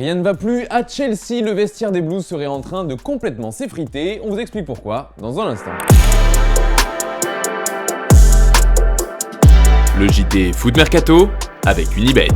Rien ne va plus, à Chelsea, le vestiaire des Blues serait en train de complètement s'effriter. On vous explique pourquoi dans un instant. Le JT Foot Mercato avec Unibet.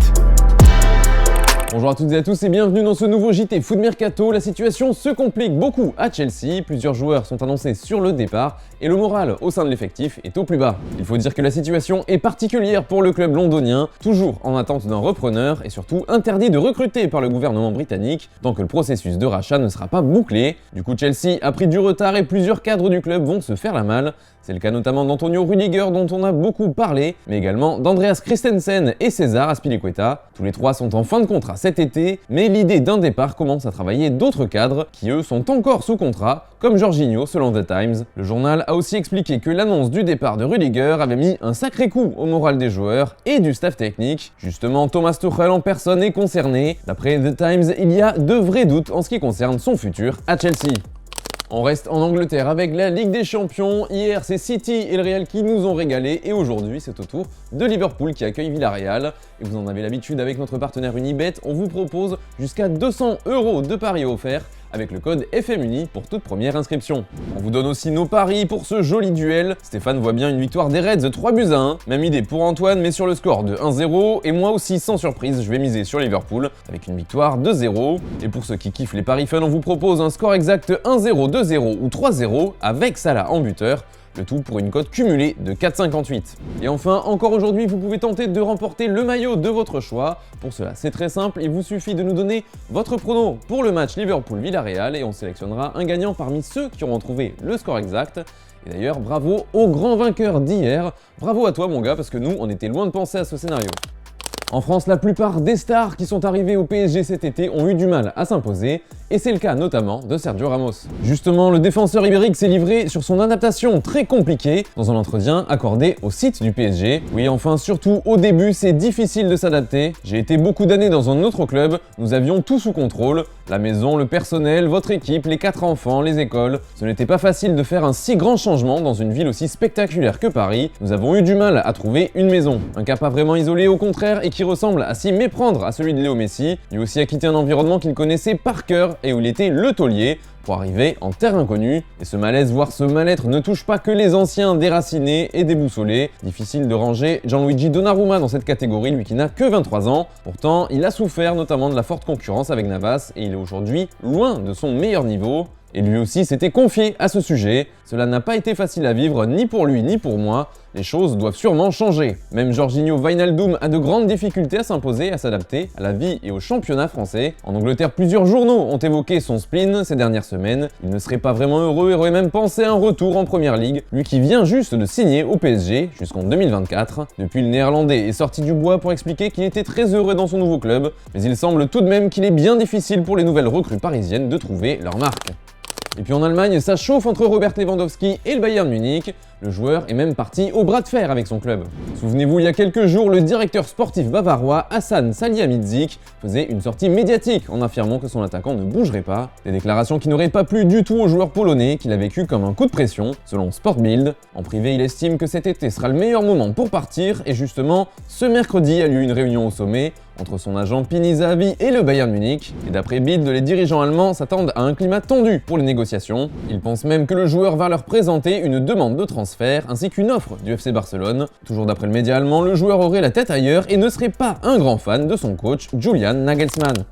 Bonjour à toutes et à tous et bienvenue dans ce nouveau JT Foot Mercato. La situation se complique beaucoup à Chelsea, plusieurs joueurs sont annoncés sur le départ et le moral au sein de l'effectif est au plus bas. Il faut dire que la situation est particulière pour le club londonien, toujours en attente d'un repreneur et surtout interdit de recruter par le gouvernement britannique tant que le processus de rachat ne sera pas bouclé. Du coup, Chelsea a pris du retard et plusieurs cadres du club vont se faire la malle. C'est le cas notamment d'Antonio Rudiger dont on a beaucoup parlé, mais également d'Andreas Christensen et César Azpilicueta. Tous les trois sont en fin de contrat cet été, mais l'idée d'un départ commence à travailler d'autres cadres qui eux sont encore sous contrat, comme Jorginho selon The Times. Le journal a aussi expliqué que l'annonce du départ de Rudiger avait mis un sacré coup au moral des joueurs et du staff technique. Justement, Thomas Tuchel en personne est concerné. D'après The Times, il y a de vrais doutes en ce qui concerne son futur à Chelsea. On reste en Angleterre avec la Ligue des Champions. Hier, c'est City et le Real qui nous ont régalé et aujourd'hui, c'est au tour de Liverpool qui accueille Villarreal. Et vous en avez l'habitude avec notre partenaire Unibet, on vous propose jusqu'à 200 € de paris offerts avec le code FMUNI pour toute première inscription. On vous donne aussi nos paris pour ce joli duel. Stéphane voit bien une victoire des Reds 3-1. Même idée pour Antoine, mais sur le score de 1-0. Et moi aussi, sans surprise, je vais miser sur Liverpool avec une victoire 2-0. Et pour ceux qui kiffent les paris fun, on vous propose un score exact 1-0, 2-0 ou 3-0 avec Salah en buteur. Le tout pour une cote cumulée de 4,58. Et enfin, encore aujourd'hui, vous pouvez tenter de remporter le maillot de votre choix. Pour cela, c'est très simple, il vous suffit de nous donner votre prono pour le match Liverpool-Villarreal et on sélectionnera un gagnant parmi ceux qui auront trouvé le score exact. Et d'ailleurs, bravo au grand vainqueur d'hier. Bravo à toi mon gars, parce que nous, on était loin de penser à ce scénario. En France, la plupart des stars qui sont arrivées au PSG cet été ont eu du mal à s'imposer, et c'est le cas notamment de Sergio Ramos. Justement, le défenseur ibérique s'est livré sur son adaptation très compliquée dans un entretien accordé au site du PSG. Oui, enfin, surtout au début, c'est difficile de s'adapter. J'ai été beaucoup d'années dans un autre club, nous avions tout sous contrôle, la maison, le personnel, votre équipe, les 4 enfants, les écoles. Ce n'était pas facile de faire un si grand changement dans une ville aussi spectaculaire que Paris. Nous avons eu du mal à trouver une maison. Un cas pas vraiment isolé, au contraire, et qui ressemble à s'y méprendre à celui de Léo Messi. Lui aussi a quitté un environnement qu'il connaissait par cœur et où il était le taulier pour arriver en terre inconnue. Et ce malaise, voire ce mal-être, ne touche pas que les anciens déracinés et déboussolés. Difficile de ranger Gianluigi Donnarumma dans cette catégorie, lui qui n'a que 23 ans. Pourtant, il a souffert notamment de la forte concurrence avec Navas et il est aujourd'hui loin de son meilleur niveau. Et lui aussi s'était confié à ce sujet. Cela n'a pas été facile à vivre, ni pour lui ni pour moi. Les choses doivent sûrement changer. Même Jorginho Wijnaldum a de grandes difficultés à s'imposer, à s'adapter à la vie et au championnat français. En Angleterre, plusieurs journaux ont évoqué son spleen ces dernières semaines. Il ne serait pas vraiment heureux et aurait même pensé à un retour en Première Ligue, lui qui vient juste de signer au PSG jusqu'en 2024. Depuis, le Néerlandais est sorti du bois pour expliquer qu'il était très heureux dans son nouveau club, mais il semble tout de même qu'il est bien difficile pour les nouvelles recrues parisiennes de trouver leur marque. Et puis en Allemagne, ça chauffe entre Robert Lewandowski et le Bayern Munich. Le joueur est même parti au bras de fer avec son club. Souvenez-vous, il y a quelques jours, le directeur sportif bavarois Hassan Salihamidzic faisait une sortie médiatique en affirmant que son attaquant ne bougerait pas. Des déclarations qui n'auraient pas plu du tout au joueur polonais, qu'il a vécu comme un coup de pression, selon Sportbild. En privé, il estime que cet été sera le meilleur moment pour partir et justement, ce mercredi a lieu une réunion au sommet entre son agent Pini Zahavi et le Bayern Munich. Et d'après Bild, les dirigeants allemands s'attendent à un climat tendu pour les négociations. Ils pensent même que le joueur va leur présenter une demande de transfert ainsi qu'une offre du FC Barcelone. Toujours d'après le média allemand, le joueur aurait la tête ailleurs et ne serait pas un grand fan de son coach Julian Nagelsmann.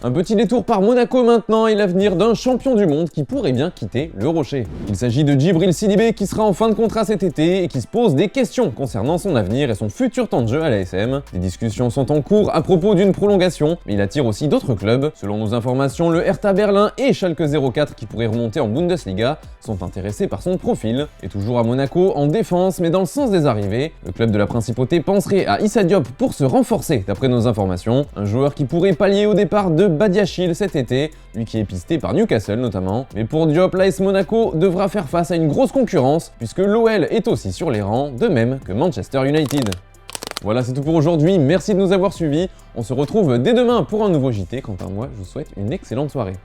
Un petit détour par Monaco maintenant et l'avenir d'un champion du monde qui pourrait bien quitter le Rocher. Il s'agit de Djibril Sidibé qui sera en fin de contrat cet été et qui se pose des questions concernant son avenir et son futur temps de jeu à l'ASM. Des discussions sont en cours à propos d'une prolongation, mais il attire aussi d'autres clubs. Selon nos informations, le Hertha Berlin et Schalke 04 qui pourraient remonter en Bundesliga sont intéressés par son profil. Et toujours à Monaco, en défense, mais dans le sens des arrivées, le club de la Principauté penserait à Issa Diop pour se renforcer d'après nos informations. Un joueur qui pourrait pallier au départ de Badiachil cet été, lui qui est pisté par Newcastle notamment. Mais pour Diop, l'AS Monaco devra faire face à une grosse concurrence puisque l'OL est aussi sur les rangs, de même que Manchester United. Voilà, c'est tout pour aujourd'hui, merci de nous avoir suivis. On se retrouve dès demain pour un nouveau JT. Quant à moi, je vous souhaite une excellente soirée.